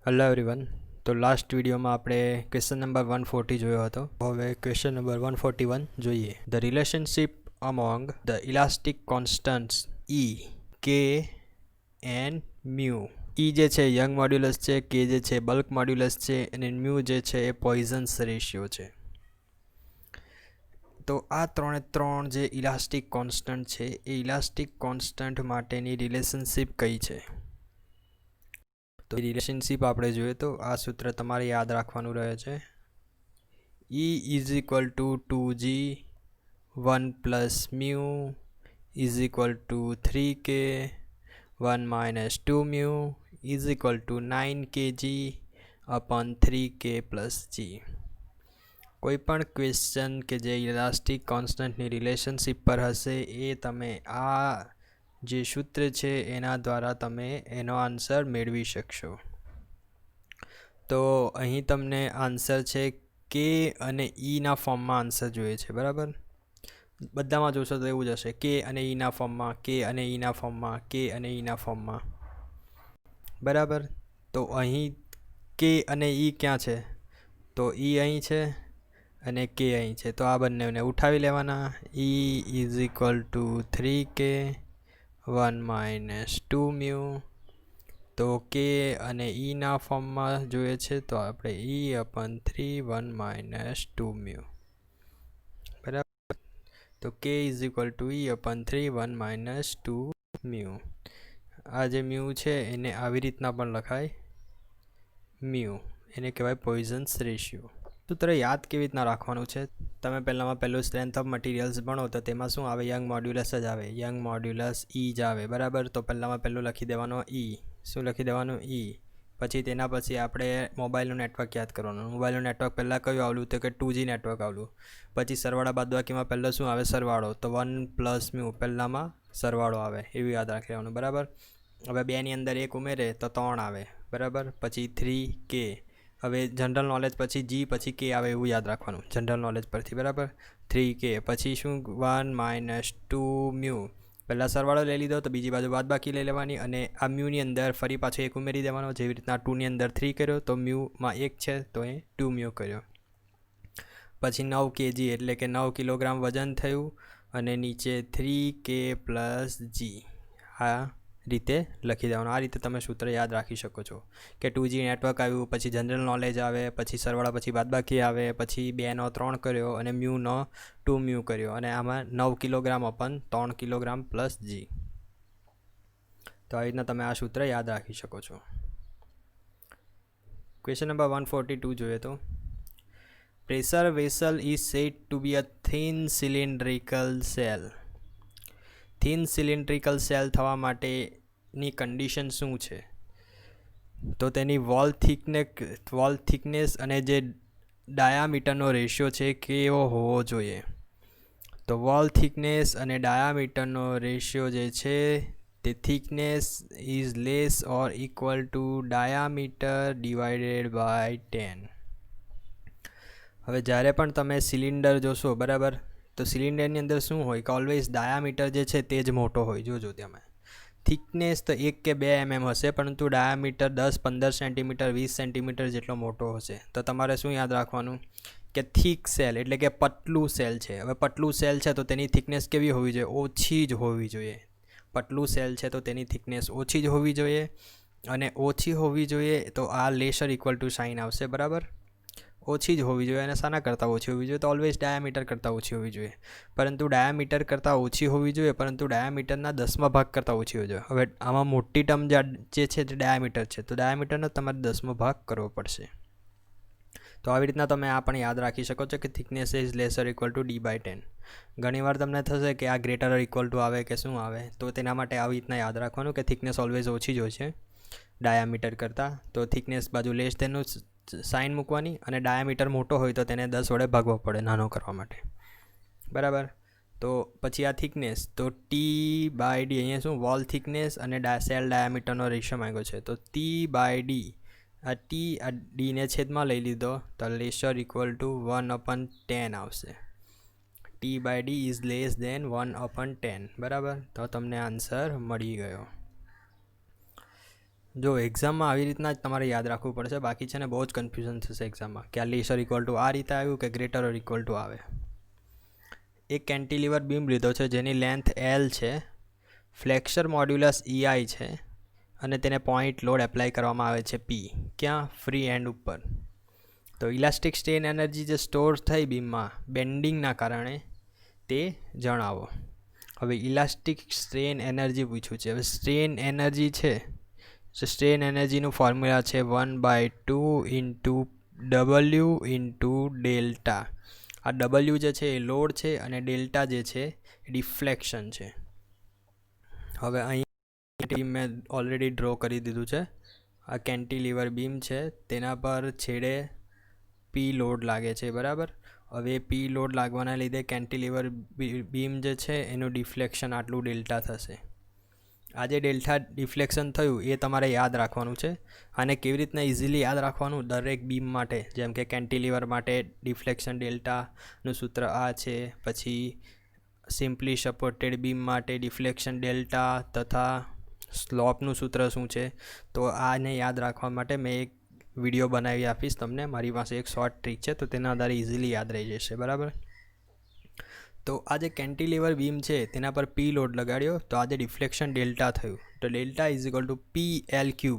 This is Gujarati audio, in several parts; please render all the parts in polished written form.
Hello everyone. તો લાસ્ટ વિડીયોમાં આપણે ક્વેશ્ચન નંબર 140 જોયો હતો. હવે ક્વેશ્ચન નંબર 141 જોઈએ. The relationship among the elastic constants E K and mu. ઈ જે છે યંગ મોડ્યુલસ છે, કે જે છે બલ્ક મોડ્યુલસ છે, અને મ્યુ જે છે એ પોઈઝન્સ રેશિયો છે. તો આ ત્રણ જે ઇલાસ્ટિક કોન્સ્ટન્ટ છે એ ઇલાસ્ટિક કોન્સ્ટન્ટ માટેની રિલેશનશિપ કઈ છે? તો રિલેશનશિપ આપણે જોઈએ તો આ સૂત્ર તમારે યાદ રાખવાનું રહે છે. E is equal two 2G 1 plus mu is equal two 3K 1 minus 2 mu is equal two 9kg upon 3K plus G. કોઈ પણ ક્વેશ્ચન કે જે ઇલાસ્ટિક કોન્સ્ટન્ટની રિલેશનશિપ પર હશે એ તમે આ જે સૂત્ર છે એના દ્વારા તમે એનો આન્સર મેળવી શકશો. તો અહીં તમને આન્સર છે કે અને ઈના ફોર્મમાં આન્સર જોઈએ છે, બરાબર. બધામાં જોશો તો એવું જ હશે, કે અને ઈના ફોર્મમાં, કે અને ઈના ફોર્મમાં, કે અને ઈના ફોર્મમાં, બરાબર. તો અહીં કે અને ઈ ક્યાં છે? તો ઈ અહીં છે અને કે અહીં છે. તો આ બંનેને ઉઠાવી લેવાના. ઈ is equal two 3K 1 minus 2 mu. તો કે અને ઈના ફોર્મમાં જોઈએ છે તો આપણે ઈ અપન 3 1 માઇનસ 2 મ્યુ, બરાબર. તો K is equal to E upon 3 1 minus 2 mu. આ જે મ્યુ છે એને આવી રીતના પણ લખાય, મ્યુ. એને કહેવાય પોઈઝન્સ રેશિયો. સૂત્ર યાદ કેવી રીતના રાખવાનું છે? તમે પહેલું સ્ટ્રેન્થ ઓફ મટીરિયલ્સ ભણો તો તેમાં શું આવે? યંગ મોડ્યુલસ જ આવે. યંગ મોડ્યુલસ ઈ જ આવે, બરાબર. તો પહેલું લખી દેવાનો ઈ. શું લખી દેવાનું? ઈ. પછી તેના પછી આપણે મોબાઈલનું નેટવર્ક યાદ કરવાનું. મોબાઈલનું નેટવર્ક પહેલાં કયું આવેલું? તો કે 2G નેટવર્ક આવેલું. પછી સરવાળા બાદબાકીમાં પહેલાં શું આવે? સરવાળો. તો 1 પ્લસ મ્યુ પહેલાંમાં સરવાળો આવે, એવું યાદ રાખી લેવાનું, બરાબર. હવે 2ની અંદર 1 ઉમેરે તો 3 આવે, બરાબર. પછી 3K. હવે જનરલ નોલેજ પછી G પછી K આવે એવું યાદ રાખવાનું જનરલ નોલેજ પરથી, બરાબર. 3K પછી શું? 1 માઇનસ 2 મ્યુ. પહેલાં સરવાળો લઈ લીધો તો બીજી બાજુ બાદબાકી લઈ લેવાની, અને આ મ્યુની અંદર ફરી પાછો 1 ઉમેરી દેવાનો. જેવી રીતના 2ની અંદર 3 કર્યો તો મ્યુમાં 1 છે તો એ 2 મ્યુ કર્યો. પછી 9 kg એટલે કે 9 કિલોગ્રામ વજન થયું, અને નીચે 3K પ્લસ G. આ રીતે લખી દેવાનું. આ રીતે તમે સૂત્ર યાદ રાખી શકો છો કે 2G નેટવર્ક આવ્યું, પછી જનરલ નોલેજ આવે, પછી સરવાળા પછી બાદબાકી આવે, પછી 2નો 3 કર્યો અને મ્યુનો 2 મ્યુ કર્યો, અને આમાં 9 કિલોગ્રામ અપન 3 કિલોગ્રામ પ્લસ G. તો આવી રીતના તમે આ સૂત્ર યાદ રાખી શકો છો. ક્વેશ્ચન નંબર 142 જોઈએ તો pressure vessel is said to be a thin cylindrical shell. Thin cylindrical shell થવા માટેની કન્ડિશન શું છે? તો તેની વોલ થિકનેસ અને જે ડાયામીટરનો રેશિયો છે કેવો હોવો જોઈએ? તો વોલ થિકનેસ અને ડાયામીટરનો રેશિયો જે છે તે thickness is less or equal to diameter divided by 10. હવે જ્યારે પણ તમે સિલિન્ડર જોશો, બરાબર, તો સિલિન્ડરની અંદર શું હોય કે ઓલવેઝ ડાયામીટર જે છે તે જ મોટો હોય. જોજો તમે થિકનેસ તો 1 કે 2 mm હશે, પરંતુ ડાયામીટર 10-15 સેન્ટીમીટર 20 સેન્ટીમીટર જેટલો મોટો હશે. તો તમારે શું યાદ રાખવાનું કે થિક સેલ એટલે કે પતલું સેલ છે. હવે પતલું સેલ છે તો તેની થિકનેસ કેવી હોવી જોઈએ? ઓછી જ હોવી જોઈએ. પતલું સેલ છે તો તેની થિકનેસ ઓછી જ હોવી જોઈએ, અને ઓછી હોવી જોઈએ તો આ લેસર ઇક્વલ ટુ સાઇન આવશે, બરાબર. ઓછી જ હોવી જોઈએ, અને શાના કરતાં ઓછી હોવી જોઈએ? તો ઓલવેઝ ડાયામીટર કરતાં ઓછી હોવી જોઈએ. પરંતુ ડાયામીટર કરતાં ઓછી હોવી જોઈએ, પરંતુ ડાયામીટરના 10મા ભાગ કરતાં ઓછી હોવી જોઈએ. હવે આમાં મોટી ટર્મ જે છે તે ડાયામીટર છે, તો ડાયામીટરનો તમારે 10મો ભાગ કરવો પડશે. તો આવી રીતના તમે આ પણ યાદ રાખી શકો છો કે thickness is laser equal to D/10. ઘણીવાર તમને થશે કે આ ગ્રેટર ઇક્વલ ટુ આવે કે શું આવે, તો તેના માટે આવી રીતના યાદ રાખવાનું કે થિકનેસ ઓલવેઝ ઓછી જ હોય છે ડાયામીટર કરતાં. તો થિકનેસ બાજુ લેસ તેનું સાઇન મૂકવાની, અને ડાયામીટર મોટો હોય તો તેને 10 વડે ભાગવો પડે નાનો કરવા માટે, બરાબર. તો પછી આ થિકનેસ તો T/D, અહીંયા શું વોલ થિકનેસ અને સેલ ડાયામીટરનો રેશિયો માંગ્યો છે, તો T/D. આ T આ Dને છેદમાં લઈ લીધો તો લેસર ઇક્વલ ટુ 1/10 આવશે. T/D ઇઝ લેસ દેન 1/10, બરાબર. તો તમને આન્સર મળી ગયો. જો એક્ઝામમાં આવી રીતના જ તમારે યાદ રાખવું પડશે, બાકી છે ને બહુ જ કન્ફ્યુઝન થશે એક્ઝામમાં કે આ લેસર ઇક્વલ ટુ આ રીતે આવ્યું કે ગ્રેટર ઓર ઇક્વલ ટુ આવે. એક કેન્ટિલીવર બીમ લીધો છે જેની લેન્થ L છે, ફ્લેક્સર મોડ્યુલસ EI છે અને તેને પોઈન્ટ લોડ એપ્લાય કરવામાં આવે છે P. ક્યાં? ફ્રી એન્ડ ઉપર. તો ઇલાસ્ટિક સ્ટ્રેન એનર્જી જે સ્ટોર થઈ બીમમાં બેન્ડિંગના કારણે તે જણાવો. હવે ઇલાસ્ટિક સ્ટ્રેન એનર્જી પૂછ્યું છે. હવે સ્ટ્રેન એનર્જી છે, સ્ટ્રેન એનર્જીનું ફોર્મ્યુલા છે 1/2 × W × ડેલ્ટા. આ W જે છે એ લોડ છે અને ડેલ્ટા જે છે એ ડિફ્લેક્શન છે. હવે અહીં મેં ઓલરેડી ડ્રો કરી દીધું છે. આ કેન્ટિલીવર બીમ છે, તેના પર છેડે P લોડ લાગે છે, બરાબર. હવે P લોડ લાગવાના લીધે કેન્ટિલીવર બીમ જે છે એનું ડિફ્લેક્શન આટલું ડેલ્ટા થશે. આ જે ડેલ્ટા ડિફ્લેક્શન થયું એ તમારે યાદ રાખવાનું છે. અને કેવી રીતના ઇઝીલી યાદ રાખવાનું દરેક બીમ માટે, જેમ કે કેન્ટિલીવર માટે ડિફ્લેક્શન ડેલ્ટાનું સૂત્ર આ છે, પછી સિમ્પલી સપોર્ટેડ બીમ માટે ડિફ્લેક્શન ડેલ્ટા તથા સ્લોપનું સૂત્ર શું છે. તો આને યાદ રાખવા માટે મેં એક વિડીયો બનાવી આપીશ તમને. મારી પાસે એક શોર્ટ ટ્રીક છે, તો તેના આધારે ઇઝીલી યાદ રહી જશે, બરાબર. તો આ જે કેન્ટિલીવર બીમ છે તેના પર P લોડ લગાડ્યો તો આજે ડિફ્લેક્શન ડેલ્ટા થયું. તો delta is equal two PL3.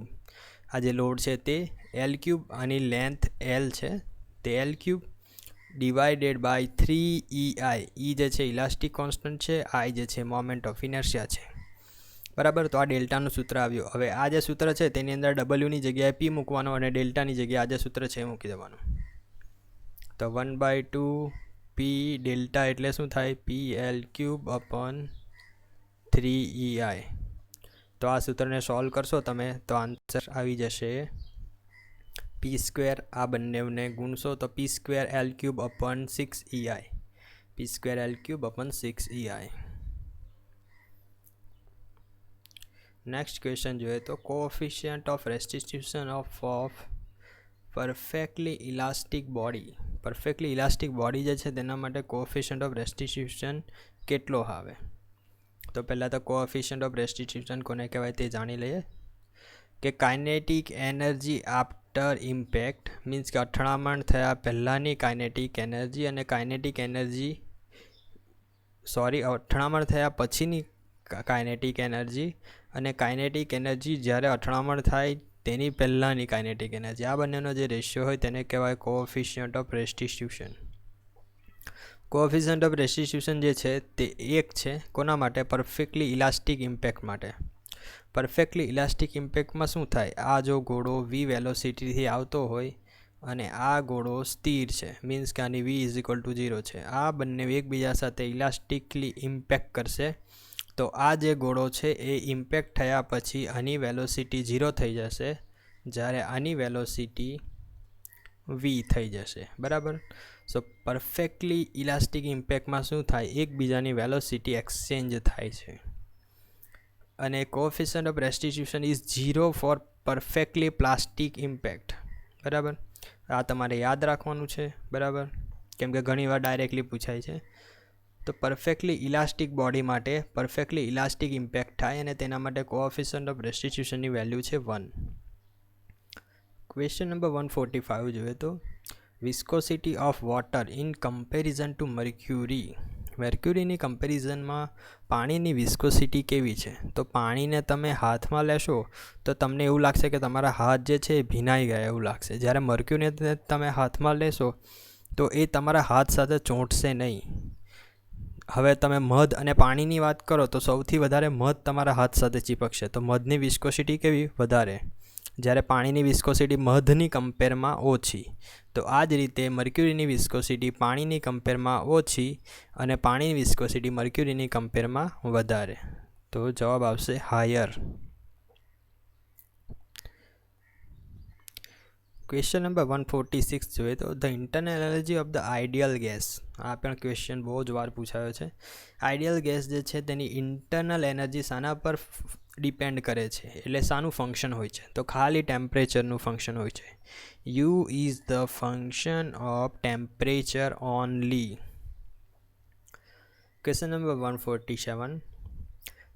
આ જે લોડ છે તે L3, આની લેન્થ L છે તે L3 divided by 3EI. E જે છે ઇલાસ્ટિક કોન્સ્ટન્ટ છે, I જે છે મોમેન્ટ ઓફ ઇનર્શિયા છે, બરાબર. તો આ ડેલ્ટાનું સૂત્ર આવ્યું. હવે આ જે સૂત્ર છે તેની અંદર W ની જગ્યાએ P મૂકવાનો અને ડેલ્ટાની જગ્યાએ આ જે સૂત્ર છે એ મૂકી દેવાનું. તો 1/2 P ડેલ્ટા એટલે શું થાય? PL3 / 3EI. તો આ સૂત્રને સોલ્વ કરશો તમે તો આન્સર આવી જશે P². આ બંનેને ગુણશો તો P² L³ / 6EI. P² L³ / 6EI. Next question જોઈએ તો coefficient of restitution of perfectly elastic body. Perfectly elastic body જે છે તેના માટે કોએફિશિયન્ટ ઓફ રેસ્ટિટ્યુશન કેટલો આવે? તો પહેલાં તો કોએફિશિયન્ટ ઓફ રેસ્ટિટ્યુશન કોને કહેવાય તે જાણી લઈએ. કે kinetic energy after impact means કે અથડામણ થયા પહેલાંની કાઇનેટિક એનર્જી અને અથડામણ થયા પછીની કાઇનેટિક એનર્જી અને કાઇનેટિક એનર્જી જ્યારે અથડામણ થાય તેની પહેલાંની કાઇનેટિક એનર્જી. આ બંનેનો જે રેશિયો હોય તેને કહેવાય કોએફિશિયન્ટ ઓફ રેસ્ટિટ્યુશન. કોએફિશિયન્ટ ઓફ રેસ્ટિટ્યુશન જે છે તે 1 છે. કોના માટે? પરફેક્ટલી ઇલાસ્ટિક ઇમ્પેક્ટ માટે. પરફેક્ટલી ઇલાસ્ટિક ઇમ્પેક્ટમાં શું થાય? આ જો ગોળો V વેલોસિટીથી આવતો હોય અને આ ગોળો સ્થિર છે, મીન્સ કે આની V ઇઝ ઇક્વલ ટુ 0 છે. આ બંને એકબીજા સાથે ઇલાસ્ટિકલી ઇમ્પેક્ટ કરશે. તો આ જે ગોળો છે એ ઇમ્પેક્ટ થયા પછી આની વેલોસિટી 0 થઈ જશે, જ્યારે આની વેલોસિટી V થઈ જશે, બરાબર. સો પરફેક્ટલી ઇલાસ્ટિક ઇમ્પેક્ટમાં શું થાય? એકબીજાની વેલોસિટી એક્સચેન્જ થાય છે. અને coefficient of restitution is 0 for perfectly plastic impact, બરાબર. આ તમારે યાદ રાખવાનું છે, બરાબર, કેમ કે ઘણીવાર ડાયરેક્ટલી પૂછાય છે. તો પરફેક્ટલી ઇલાસ્ટિક બોડી માટે પરફેક્ટલી ઇલાસ્ટિક ઇમ્પેક્ટ થાય અને તેના માટે કોએફિશિયન્ટ ઓફ રેસ્ટિટ્યુશનની વેલ્યુ છે 1. ક્વેશ્ચન નંબર 145 જોઈએ તો viscosity of water in comparison to mercury. મર્ક્યુરીની કમ્પેરિઝનમાં પાણીની વિસ્કોસિટી કેવી છે? તો પાણીને તમે હાથમાં લેશો તો તમને એવું લાગશે કે તમારા હાથ જે છે એ ભીનાઈ ગયા એવું લાગશે. જ્યારે મર્ક્યુરીને તમે હાથમાં લેશો તો એ તમારા હાથ સાથે ચોંટશે નહીં. હવે તમે મધ અને પાણીની વાત કરો તો સૌથી વધારે મધ તમારા હાથ સાથે ચીપકશે, તો મધની વિસ્કોસિટી કેવી? વધારે. જ્યારે પાણીની વિસ્કોસિટી મધની કમ્પેરમાં ઓછી. તો આ જ રીતે મર્ક્યુરીની વિસ્કોસિટી પાણીની કમ્પેરમાં ઓછી અને પાણીની વિસ્કોસિટી મર્ક્યુરીની કમ્પેરમાં વધારે. તો જવાબ આવશે હાયર. ક્વેશ્ચન નંબર 146 જોઈએ તો the internal energy of the ideal gas. આ પણ ક્વેશ્ચન બહુ જ વાર પૂછાયો છે. આઈડિયલ ગેસ જે છે તેની ઇન્ટરનલ એનર્જી શાના પર ડિપેન્ડ કરે છે? એટલે શાનું ફંક્શન હોય છે? તો ખાલી ટેમ્પરેચરનું ફંક્શન હોય છે. U is the function of temperature only. Question number 147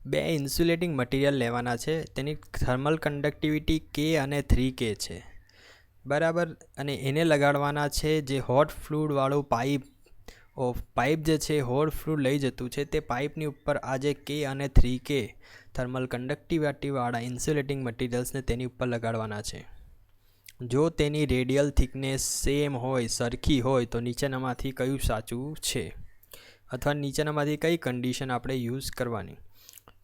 બે ઇન્સ્યુલેટિંગ મટીરિયલ લેવાના છે, તેની થર્મલ કન્ડક્ટિવિટી કે અને 3K છે, બરાબર. અને એને લગાડવાના છે જે હોટ ફ્લુડવાળું પાઇપ જે છે હોટ ફ્લુડ લઈ જતું છે, તે પાઇપની ઉપર આ જે કે અને 3K થર્મલ કન્ડક્ટિવિટીવાળા ઇન્સ્યુલેટિંગ મટીરિયલ્સને તેની ઉપર લગાડવાના છે. જો તેની રેડિયલ થિકનેસ સેમ હોય, સરખી હોય, તો નીચેનામાંથી કયું સાચું છે, અથવા નીચેનામાંથી કઈ કન્ડિશન આપણે યુઝ કરવાની.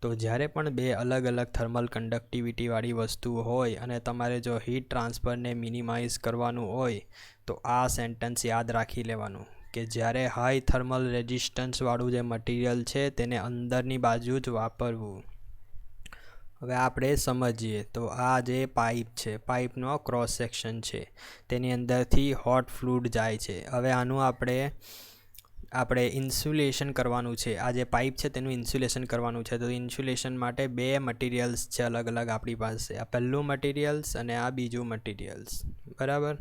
તો જ્યારે પણ બે અલગ અલગ થર્મલ કન્ડક્ટિવિટીવાળી વસ્તુ હોય અને તમારે જો હીટ ટ્રાન્સફરને મિનિમાઇઝ કરવાનું હોય તો આ સેન્ટેન્સ યાદ રાખી લેવાનું કે જ્યારે હાઈ થર્મલ રેઝિસ્ટન્સવાળું જે મટીરિયલ છે તેને અંદરની બાજુ જ વાપરવું. હવે આપણે સમજીએ તો આ જે પાઇપ છે, પાઇપનો ક્રોસ સેક્શન છે, તેની અંદરથી હોટ ફ્લુડ જાય છે. હવે આનું આપણે ઇન્સ્યુલેશન કરવાનું છે. આ જે પાઇપ છે તેનું ઇન્સ્યુલેશન કરવાનું છે. તો ઇન્સ્યુલેશન માટે બે મટીરિયલ્સ છે અલગ અલગ આપણી પાસે. આ પહેલું મટીરિયલ્સ અને આ બીજું મટીરિયલ્સ, બરાબર.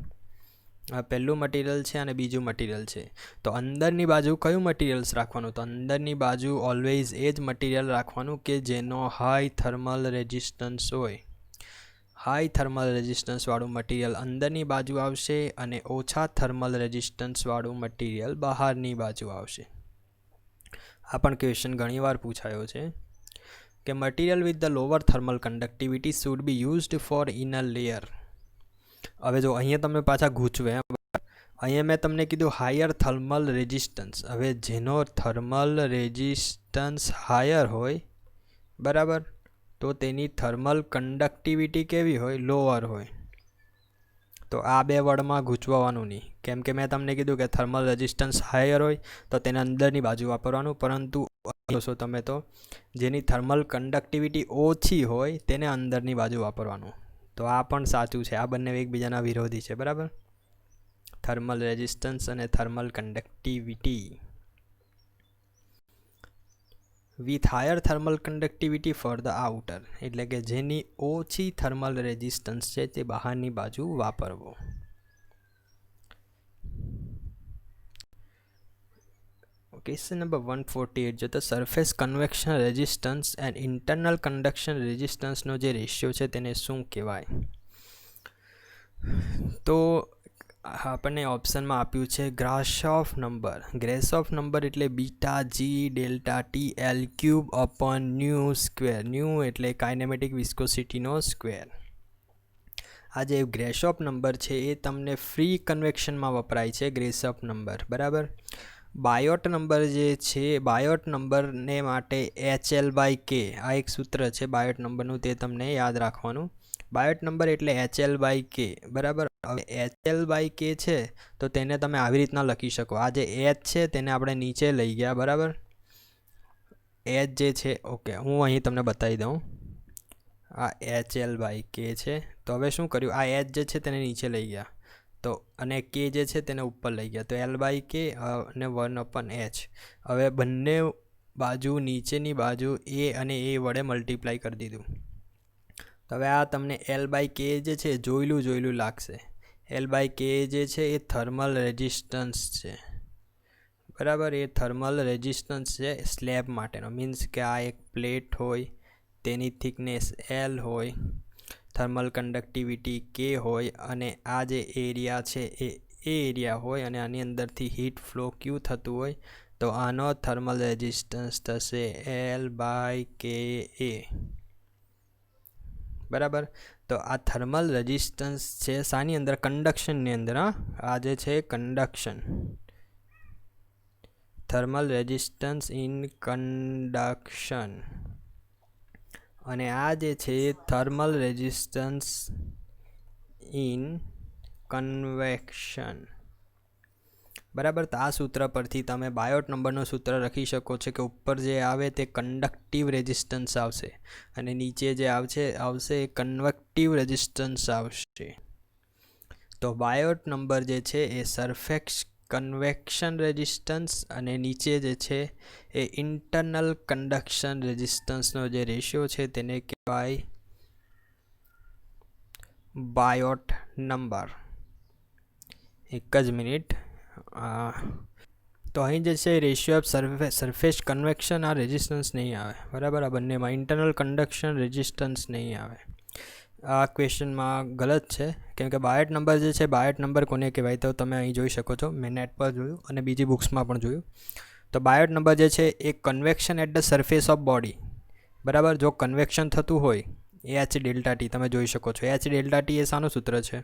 આ પહેલું મટીરિયલ છે અને બીજું મટીરિયલ છે. તો અંદરની બાજુ કયું મટીરિયલ્સ રાખવાનું? તો અંદરની બાજુ ઓલવેઝ એ જ મટીરિયલ રાખવાનું કે જેનો હાઈ થર્મલ રેઝિસ્ટન્સ હોય. હાઈ થર્મલ રેઝિસ્ટન્સવાળું મટીરિયલ અંદરની બાજુ આવશે અને ઓછા થર્મલ રેઝિસ્ટન્સવાળું મટીરિયલ બહારની બાજુ આવશે. આ પણ ક્વેશ્ચન ઘણીવાર પૂછાયો છે કે material with the lower thermal conductivity should be used four inner layer. હવે જો અહીંયા તમે પાછા ગૂંચવે, અહીંયા મેં તમને કીધું હાયર થર્મલ રેઝિસ્ટન્સ. હવે જેનો થર્મલ રેઝિસ્ટન્સ હાયર હોય, બરાબર, તો તેની થર્મલ કન્ડક્ટિવિટી કેવી હોય? લોઅર હોય. તો આ બે વર્ડમાં ગૂંચવવાનું નહીં, કેમ કે મેં તમને કીધું કે થર્મલ રેઝિસ્ટન્સ હાયર હોય તો તેને અંદરની બાજુ વાપરવાનું, પરંતુ જોશો તમે તો જેની થર્મલ કન્ડક્ટિવિટી ઓછી હોય તેને અંદરની બાજુ વાપરવાનું. તો આ પણ સાચું છે. આ બંને એકબીજાના વિરોધી છે, બરાબર. થર્મલ રેઝિસ્ટન્સ અને thermal conductivity. With higher thermal conductivity for the outer, એટલે કે જેની ઓછી થર્મલ રેઝિસ્ટન્સ છે તે બહારની બાજુ વાપરવો. ક્વેશ્ચન નંબર 148 જો તો surface convection resistance and internal conduction રેઝિસ્ટન્સનો જે રેશિયો છે તેને શું કહેવાય? તો આપણને ઓપ્શનમાં આપ્યું છે ગ્રાશોફ નંબર. ગ્રાશોફ નંબર એટલે beta G delta T L cube upon nu square. Nu એટલે કાઇનેમેટિક વિસ્કોસિટીનો સ્ક્વેર. આ જે ગ્રાશોફ નંબર છે એ તમને ફ્રી કન્વેક્શનમાં વપરાય છે. ગ્રાશોફ નંબર, બરાબર. બાયોટ નંબર જે છે, બાયોટ નંબરને માટે HL/K આ એક સૂત્ર છે બાયોટ નંબરનું, તે તમને યાદ રાખવાનું. બાયોટ નંબર એટલે HL/K, બરાબર. હવે HL/K છે તો તેને તમે આવી રીતના લખી શકો. આ જે H છે તેને આપણે નીચે લઈ ગયા, બરાબર. H જે છે, ઓકે, હું અહીં તમને બતાવી દઉં. આ HL/K છે. તો હવે શું કર્યું? આ H જે છે તેને નીચે લઈ ગયા, તો અને K જે છે તેને ઉપર લઈ ગયા, તો L/K અને 1/H. હવે બંને બાજુ નીચેની બાજુ A અને A વડે મલ્ટીપ્લાય કરી દીધું. તો હવે આ તમને L/K જે છે જોયેલું લાગશે. L/K જે છે એ થર્મલ રેઝિસ્ટન્સ છે, બરાબર. એ થર્મલ રેઝિસ્ટન્સ છે સ્લેબ માટેનો. મીન્સ કે આ એક પ્લેટ હોય, તેની થિકનેસ L હોય, થર્મલ કન્ડક્ટિવિટી K હોય, અને આ જે એરિયા છે એ એરિયા હોય, અને આની અંદરથી હીટ ફ્લો Q થતું હોય, તો આનો થર્મલ રેઝિસ્ટન્સ થશે L/Ka, બરાબર. તો આ થર્મલ રેઝિસ્ટન્સ છે શાની અંદર? કન્ડક્શનની અંદર. આ જે છે conduction, thermal resistance in conduction, અને આ જે છે થર્મલ રેઝિસ્ટન્સ ઇન કન્વેક્શન, બરાબર. તો આ સૂત્ર પરથી તમે બાયોટ નંબરનું સૂત્ર લખી શકો છો કે ઉપર જે આવે તે કન્ડક્ટિવ રેઝિસ્ટન્સ આવશે અને નીચે જે આવશે એ કન્વેક્ટિવ રેઝિસ્ટન્સ આવશે. તો બાયોટ નંબર જે છે એ સરફેસ કન્વેક્શન રેઝિસ્ટન્સ અને નીચે જે છે એ ઇન્ટરનલ કન્ડક્શન રેઝિસ્ટન્સનો જે રેશિયો છે તેને કહેવાય બાયોટ નંબર. એક જ મિનિટ. તો અહીં જે છે રેશિયો ઓફ સરફેસ કન્વેક્શન આ રેઝિસ્ટન્સ નહીં આવે, બરાબર. આ બંનેમાં ઇન્ટરનલ કન્ડક્શન રેઝિસ્ટન્સ નહીં આવે. આ ક્વેશ્ચનમાં ગલત છે, કેમ કે બાયોટ નંબર જે છે, બાયોટ નંબર કોને કહેવાય તો તમે અહીં જોઈ શકો છો, મેં નેટ પર જોયું અને બીજી બુક્સમાં પણ જોયું. તો બાયોટ નંબર જે છે એ convection at the surface of body, બરાબર. જો કન્વેક્શન થતું હોય એચ ડેલ્ટા ટી તમે જોઈ શકો છો. એચ ડેલ્ટા ટી એ શાનું સૂત્ર છે?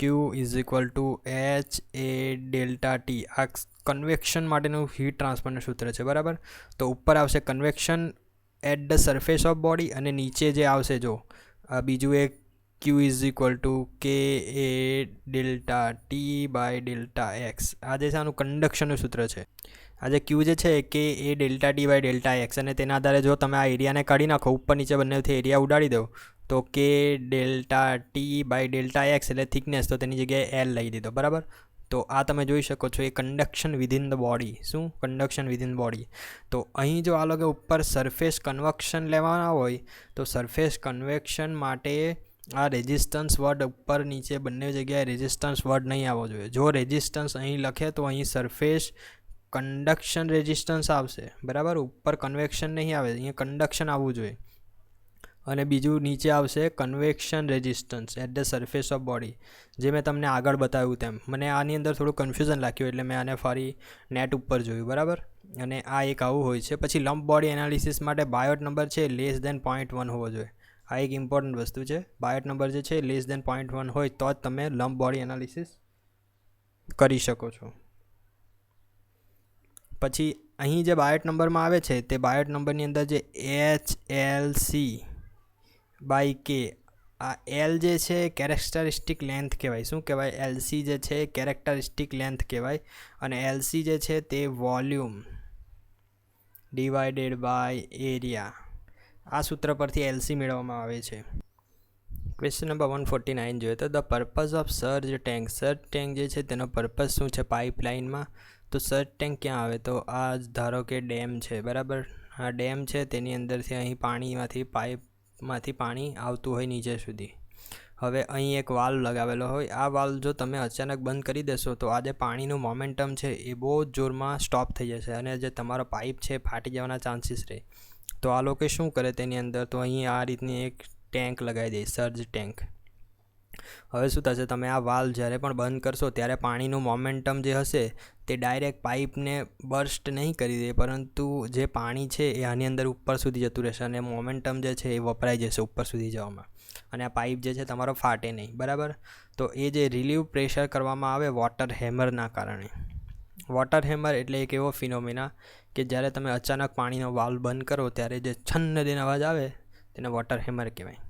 Q is equal to H A delta T. આ કન્વેક્શન માટેનું હીટ ટ્રાન્સફરનું સૂત્ર છે, બરાબર. તો ઉપર આવશે convection at the surface of body અને નીચે જે આવશે જો બીજું એક Q is equal to K A delta T by delta X. આ જે છે આનું કન્ડક્શનનું સૂત્ર છે. આ જે Q જે છે K A delta T by delta X, અને તેના આધારે જો તમે આ એરિયાને કાઢી નાખો, ઉપર નીચે બંનેથી એરિયા ઉડાડી દો, તો કે delta T by delta X એટલે થિકનેસ, તો તેની જગ્યાએ એલ લઈ દીધો, બરાબર. તો આ તમે જોઈ શકો છો એ કન્ડક્શન વિધિન ધ બોડી. શું? Conduction within body. તો અહીં જો આ લોકો ઉપર સરફેસ કન્વેક્શન લેવાના હોય તો સરફેસ કન્વેક્શન માટે આ રેઝિસ્ટન્સ વર્ડ ઉપર નીચે બંને જગ્યાએ રેઝિસ્ટન્સ વર્ડ નહીં આવવો જોઈએ. જો રેઝિસ્ટન્સ અહીં લખે તો અહીં સરફેસ કન્ડક્શન રેઝિસ્ટન્સ આવશે, બરાબર. ઉપર કન્વેક્શન નહીં આવે, અહીંયા કન્ડક્શન આવવું જોઈએ. અને બીજું નીચે આવશે convection resistance at the surface of body, જે મેં તમને આગળ બતાવ્યું તેમ. મને આની અંદર થોડું કન્ફ્યુઝન લાગ્યું એટલે મેં આને ફરી નેટ ઉપર જોયું, બરાબર. અને આ એક આવું હોય છે. પછી લમ્પ બોડી એનાલિસિસ માટે બાયોટ નંબર છે લેસ દેન 0.1 હોવો જોઈએ. આ એક ઇમ્પોર્ટન્ટ વસ્તુ છે. બાયોટ નંબર જે છે લેસ દેન 0.1 હોય તો જ તમે લમ્પ બોડી એનાલિસિસ કરી શકો છો. પછી અહીં જે બાયોટ નંબરમાં આવે છે તે બાયોટ નંબરની અંદર જે HLC બાય કે, આ એલ જે છે કેરેક્ટરિસ્ટિક લેન્થ કહેવાય. શું કહેવાય? એલસી જે છે કેરેક્ટરિસ્ટિક લેન્થ કહેવાય. અને એલસી જે છે તે વોલ્યુમ ડિવાઇડેડ બાય એરિયા, આ સૂત્ર પરથી એલસી મેળવવામાં આવે છે. ક્વેશ્ચન નંબર 149 જોઈએ તો the purpose of surge tank. Surge tank જે છે તેનો પર્પઝ શું છે પાઇપલાઇનમાં? તો સર્જ ટેન્ક ક્યાં આવે? તો આ ધારો કે ડેમ છે, બરાબર. આ ડેમ છે, તેની અંદરથી અહીં પાણીમાંથી પાઇપમાંથી પાણી આવતું હોય નીચે સુધી. હવે અહીં એક વાલ્વ લગાવેલો હોય. આ વાલ્વ જો તમે અચાનક બંધ કરી દેશો તો આ જે પાણીનું મોમેન્ટમ છે એ બહુ જ જોરમાં સ્ટોપ થઈ જશે અને જે તમારો પાઇપ છે ફાટી જવાના ચાન્સીસ રહે. તો આ લોકો શું કરે તેની અંદર? તો અહીં આ રીતની એક ટેન્ક લગાવી દે, સર્જ ટેન્ક. હવે શું થશે? તમે આ વાલ્વ જ્યારે પણ બંધ કરશો ત્યારે પાણીનું મોમેન્ટમ જે હશે તે ડાયરેક્ટ પાઇપને બર્સ્ટ નહીં કરી દે, પરંતુ જે પાણી છે એ આની અંદર ઉપર સુધી જતું રહેશે અને મોમેન્ટમ જે છે એ વપરાઈ જશે ઉપર સુધી જવામાં, અને આ પાઇપ જે છે તમારો ફાટે નહીં, બરાબર. તો એ જે રિલીવ પ્રેશર કરવામાં આવે વોટર હેમરના કારણે. વોટર હેમર એટલે એક એવો ફિનોમિના કે જ્યારે તમે અચાનક પાણીનો વાલ્વ બંધ કરો ત્યારે જે છન્ન દેન અવાજ આવે તેને વોટર હેમર કહેવાય.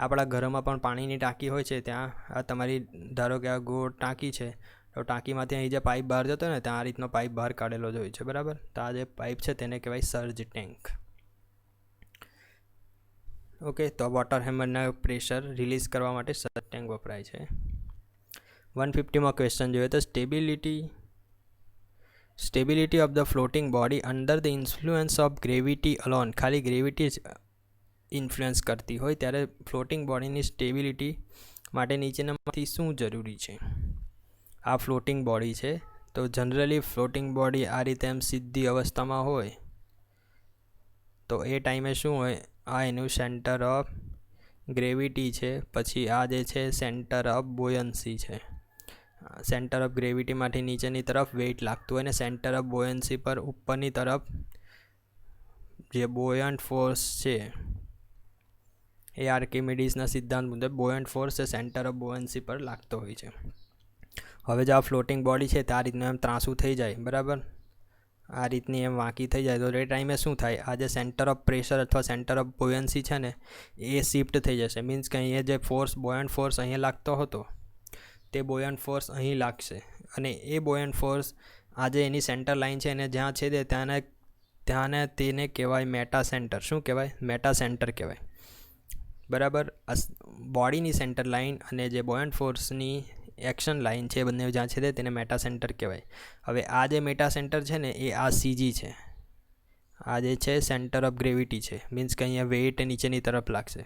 આપણા ઘરોમાં પણ પાણીની ટાંકી હોય છે, ત્યાં આ તમારી ધારો કે આ ગોળ ટાંકી છે, તો ટાંકીમાંથી અહીં જે પાઇપ બહાર જતો ને ત્યાં આ રીતનો પાઇપ બહાર કાઢેલો જ હોય છે, બરાબર. તો આ જે પાઇપ છે તેને કહેવાય સર્જ ટેન્ક. ઓકે, તો વોટર હેમરના પ્રેશર રિલીઝ કરવા માટે સર્જ ટેન્ક વપરાય છે. 150માં ક્વેશ્ચન જોઈએ તો stability of the floating body under the influence of gravity alone. ખાલી ગ્રેવિટી જ ઇન્ફ્લુઅન્સ કરતી હોય ત્યારે ફ્લોટિંગ બોડીની સ્ટેબિલિટી માટે નીચેનામાંથી શું જરૂરી છે? આ ફ્લોટિંગ બોડી છે, તો જનરલી ફ્લોટિંગ બોડી આ રીતે એમ સીધી અવસ્થામાં હોય તો એ ટાઈમે શું હોય? આ એનું સેન્ટર ઓફ ગ્રેવિટી છે. પછી આ જે છે સેન્ટર ઓફ બોયન્સી છે. સેન્ટર ઓફ ગ્રેવિટીમાંથી નીચેની તરફ વેઇટ લાગતું હોય અને સેન્ટર ઓફ બોયન્સી પર ઉપરની તરફ જે બોયન્ટ ફોર્સ છે એ આર્કિમિડીઝના સિદ્ધાંત મુજબ buoyant force A centre of બોયન્સી પર લાગતો હોય છે. હવે જો આ ફ્લોટિંગ બોડી છે તે આ રીતનું એમ ત્રાંસું થઈ જાય, બરાબર. આ રીતની એમ વાંકી થઈ જાય તો એ ટાઈમે શું થાય? આ જે સેન્ટર ઓફ પ્રેશર અથવા સેન્ટર ઓફ બોયન્સી છે ને એ શિફ્ટ થઈ જશે. મીન્સ કે અહીંયા જે ફોર્સ બોયન્ટ ફોર્સ અહીંયા લાગતો હતો તે બોયન્ટ ફોર્સ અહીં લાગશે, અને એ બોયન્ટ ફોર્સ આજે એની સેન્ટર લાઇન છે એને જ્યાં છે ત્યાંને તેને કહેવાય મેટા સેન્ટર. શું કહેવાય? મેટા સેન્ટર કહેવાય, બરાબર. બોડીની સેન્ટર લાઇન અને જે બોયન્ટ ફોર્સની એક્શન લાઇન છે બંને જ્યાં છે તેને મેટા સેન્ટર કહેવાય. હવે આ જે મેટા સેન્ટર છે ને એ આ સીજી છે, આ જે છે સેન્ટર ઓફ ગ્રેવિટી છે. મીન્સ કે અહીંયા વેઇટ નીચેની તરફ લાગશે.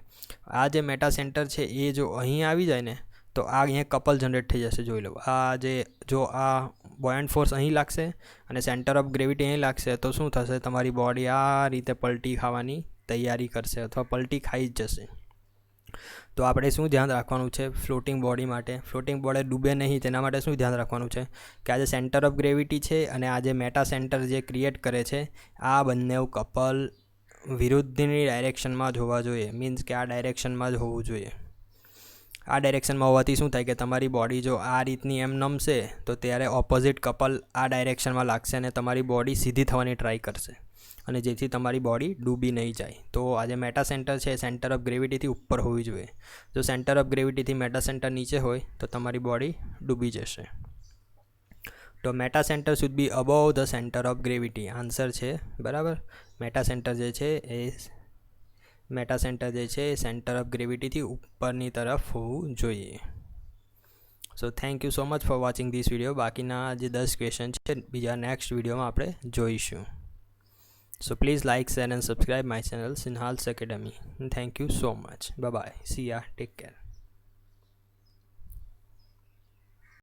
આ જે મેટા સેન્ટર છે એ જો અહીં આવી જાય ને તો આ અહીંયા કપલ જનરેટ થઈ જશે. જોઈ લો, આ જે જો આ બોયન્ટ ફોર્સ અહીં લાગશે અને સેન્ટર ઓફ ગ્રેવિટી અહીં લાગશે તો શું થશે, તમારી બોડી આ રીતે પલટી ખાવાની તૈયારી કરશે અથવા પલટી ખાઈ જ જશે. તો આપણે શું ધ્યાન રાખવાનું છે ફ્લોટિંગ બોડી માટે? ફ્લોટિંગ બોડી ડૂબે નહીં તેના માટે શું ધ્યાન રાખવાનું છે કે આ જે સેન્ટર ઓફ ગ્રેવિટી છે અને આ જે મેટા સેન્ટર જે ક્રિએટ કરે છે, આ બંને કપલ વિરુદ્ધની ડાયરેક્શનમાં જ હોવા જોઈએ. મીન્સ કે આ ડાયરેક્શનમાં જ હોવું જોઈએ. આ ડાયરેક્શનમાં હોવાથી શું થાય કે તમારી બોડી જો આ રીતની એમ નમશે તો ત્યારે ઓપોઝિટ કપલ આ ડાયરેક્શનમાં લાગશે અને તમારી બોડી સીધી થવાની ટ્રાય કરશે અને જેથી તમારી બોડી ડૂબી નહીં જાય. તો આ જે મેટા સેન્ટર છે સેન્ટર ઓફ ગ્રેવિટીથી ઉપર હોવી જોઈએ. જો સેન્ટર ઓફ ગ્રેવિટીથી મેટા સેન્ટર નીચે હોય તો તમારી બોડી ડૂબી જશે. તો meta centre should be above the centre of gravity. Answer છે બરાબર. મેટા સેન્ટર જે છે એ સેન્ટર ઓફ ગ્રેવિટીથી ઉપરની તરફ હોવું જોઈએ. So thank you so much for watching this video. બાકીના જે 10 ક્વેશ્ચન છે બીજા નેક્સ્ટ વિડીયોમાં આપણે જોઈશું. So please like, share and subscribe my channel Sinhal's Academy. And thank you so much. Bye bye. See ya. Take care.